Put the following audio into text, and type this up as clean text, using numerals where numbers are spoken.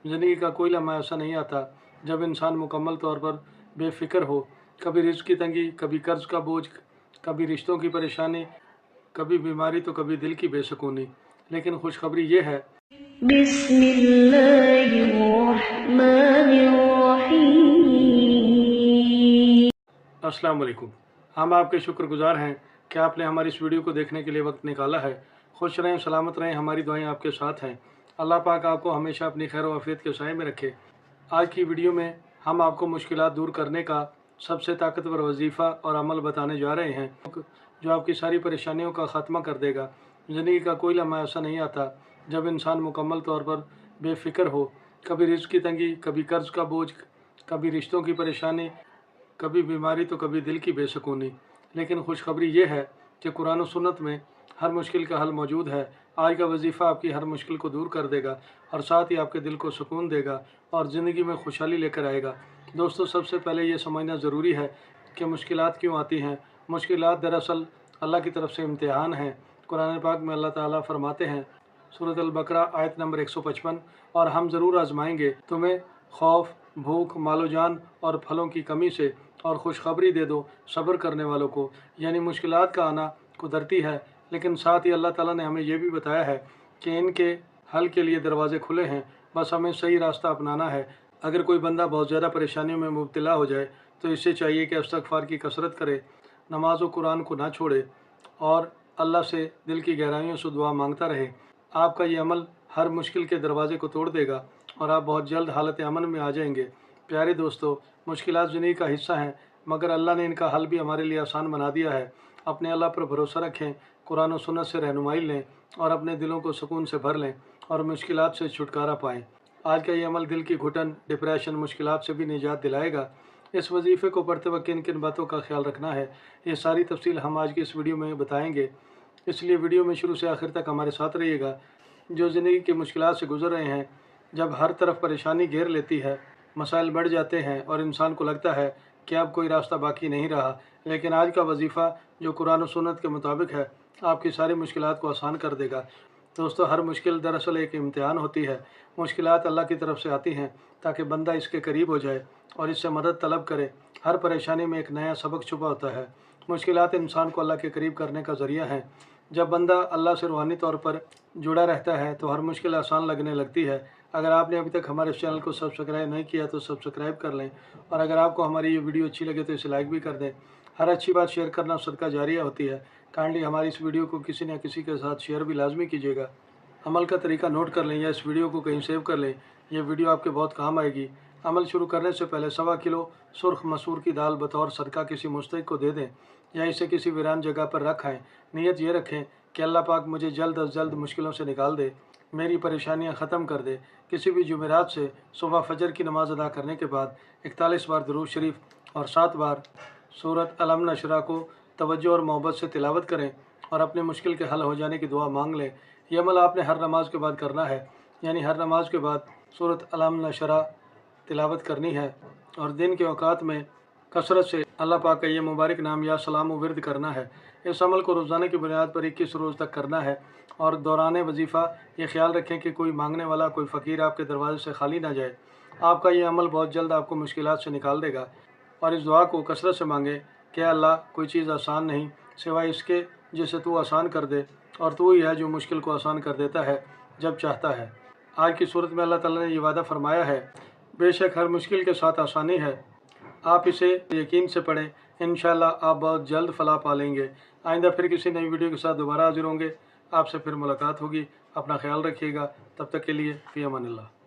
ज़िंदगी का कोई लम्हा ऐसा नहीं आता जब इंसान मुकम्मल तौर पर बेफिक्र हो। कभी रिज़्क़ की तंगी, कभी कर्ज़ का बोझ, कभी रिश्तों की परेशानी, कभी बीमारी तो कभी दिल की बेसुकूनी। लेकिन खुशखबरी ये है, अस्सलाम वालेकुम। हम आपके शुक्रगुजार हैं कि आपने हमारी इस वीडियो को देखने के लिए वक्त निकाला है। खुश रहें, सलामत रहें, हमारी दुआएं आपके साथ हैं। अल्लाह पाक आपको हमेशा अपनी खैर व आफियत के साए में रखे। आज की वीडियो में हम आपको मुश्किलात दूर करने का सबसे ताकतवर वजीफ़ा और अमल बताने जा रहे हैं जो आपकी सारी परेशानियों का ख़त्मा कर देगा। ज़िंदगी का कोई लम्हा ऐसा नहीं आता जब इंसान मुकम्मल तौर पर बेफिक्र हो। कभी रिज़्क़ की तंगी, कभी कर्ज़ का बोझ, कभी रिश्तों की परेशानी, कभी बीमारी तो कभी दिल की बेसुकूनी। लेकिन खुशखबरी ये है कि कुरान और सुन्नत में हर मुश्किल का हल मौजूद है। आज का वजीफ़ा आपकी हर मुश्किल को दूर कर देगा और साथ ही आपके दिल को सुकून देगा और ज़िंदगी में खुशहाली लेकर आएगा। दोस्तों, सबसे पहले ये समझना ज़रूरी है कि मुश्किलात क्यों आती हैं। मुश्किलात दरअसल अल्लाह की तरफ से इम्तिहान हैं। कुरान पाक में अल्लाह ताला फरमाते हैं, सूरत अल बकरा आयत नंबर 155, और हम ज़रूर आजमाएंगे तुम्हें खौफ, भूख, मालो जान और फलों की कमी से, और खुशखबरी दे दो सब्र करने वालों को। यानी मुश्किलात का आना कुदरती है, लेकिन साथ ही अल्लाह ताला ने हमें यह भी बताया है कि इनके हल के लिए दरवाज़े खुले हैं, बस हमें सही रास्ता अपनाना है। अगर कोई बंदा बहुत ज़्यादा परेशानियों में मुब्तला हो जाए तो इससे चाहिए कि इस्तिग़फ़ार की कसरत करे, नमाज व कुरान को ना छोड़े और अल्लाह से दिल की गहराइयों से दुआ मांगता रहे। आपका ये अमल हर मुश्किल के दरवाज़े को तोड़ देगा और आप बहुत जल्द हालत अमन में आ जाएंगे। प्यारे दोस्तों, मुश्किलात ज़िंदगी का हिस्सा हैं, मगर अल्लाह ने इनका हल भी हमारे लिए आसान बना दिया है। अपने अल्लाह पर भरोसा रखें, कुरान और सुन्नत से रहनुमाई लें और अपने दिलों को सुकून से भर लें और मुश्किलात से छुटकारा पाएँ। आज का ये अमल दिल की घुटन, डिप्रेशन, मुश्किलात से भी निजात दिलाएगा। इस वजीफ़े को पढ़ते वक्त किन किन बातों का ख्याल रखना है, ये सारी तफसील हम आज की इस वीडियो में बताएंगे। इसलिए वीडियो में शुरू से आखिर तक हमारे साथ रहिएगा। जो ज़िंदगी की मुश्किलात से गुजर रहे हैं, जब हर तरफ परेशानी घेर लेती है, मसाइल बढ़ जाते हैं और इंसान को लगता है कि अब कोई रास्ता बाकी नहीं रहा, लेकिन आज का वजीफ़ा जो कुरान और सुन्नत के मुताबिक है, आपकी सारी मुश्किलात को आसान कर देगा। दोस्तों, हर मुश्किल दरअसल एक इम्तिहान होती है। मुश्किलात अल्लाह की तरफ से आती हैं ताकि बंदा इसके करीब हो जाए और इससे मदद तलब करे। हर परेशानी में एक नया सबक छुपा होता है। मुश्किलात इंसान को अल्लाह के करीब करने का ज़रिया है। जब बंदा अल्लाह से रूहानी तौर पर जुड़ा रहता है तो हर मुश्किल आसान लगने लगती है। अगर आपने अभी तक हमारे इस चैनल को सब्सक्राइब नहीं किया तो सब्सक्राइब कर लें, और अगर आपको हमारी ये वीडियो अच्छी लगे तो इसे लाइक भी कर दें। हर अच्छी बात शेयर करना सदका जारिया होती है। काइंडली हमारी इस वीडियो को किसी न किसी के साथ शेयर भी लाजमी कीजिएगा। अमल का तरीका नोट कर लें या इस वीडियो को कहीं सेव कर लें, ये वीडियो आपके बहुत काम आएगी। अमल शुरू करने से पहले 1.25 किलो सुर्ख मसूर की दाल बतौर सदका किसी मुस्तहिक को दे दें या इसे किसी वीरान जगह पर रख आएँ। नीयत ये रखें कि अल्लाह पाक मुझे जल्द अज जल्द मुश्किलों से निकाल दे, मेरी परेशानियां ख़त्म कर दे। किसी भी जुमेरात से सुबह फजर की नमाज़ अदा करने के बाद 41 बार दुरूद शरीफ और 7 बार सूरत अलम नशरा को तवज्जो और मोहब्बत से तिलावत करें और अपने मुश्किल के हल हो जाने की दुआ मांग लें। यह अमल आपने हर नमाज के बाद करना है, यानी हर नमाज के बाद सूरत अलम नशरा तिलावत करनी है और दिन के औकात में कसरत से अल्लाह पाक का ये मुबारक नाम या सलाम विर्द करना है। इस अमल को रोज़ाना की बुनियाद पर 21 रोज़ तक करना है और दौरान वजीफ़ा ये ख्याल रखें कि कोई मांगने वाला, कोई फ़कीर आपके दरवाजे से खाली ना जाए। आपका ये अमल बहुत जल्द आपको मुश्किलात से निकाल देगा। और इस दुआ को कसरत से मांगे कि अल्लाह, कोई चीज़ आसान नहीं सिवाय इसके जिसे तू आसान कर दे, और तू ही है जो मुश्किल को आसान कर देता है जब चाहता है। आज की सूरत में अल्लाह ताला ने ये वादा फरमाया है, बेशक हर मुश्किल के साथ आसानी है। आप इसे यकीन से पढ़ें, इंशाअल्लाह आप बहुत जल्द फलाह पा लेंगे। आइंदा फिर किसी नई वीडियो के साथ दोबारा हाजिर होंगे। आपसे फिर मुलाकात होगी। अपना ख्याल रखिएगा। तब तक के लिए फ़ी अमानिल्लाह।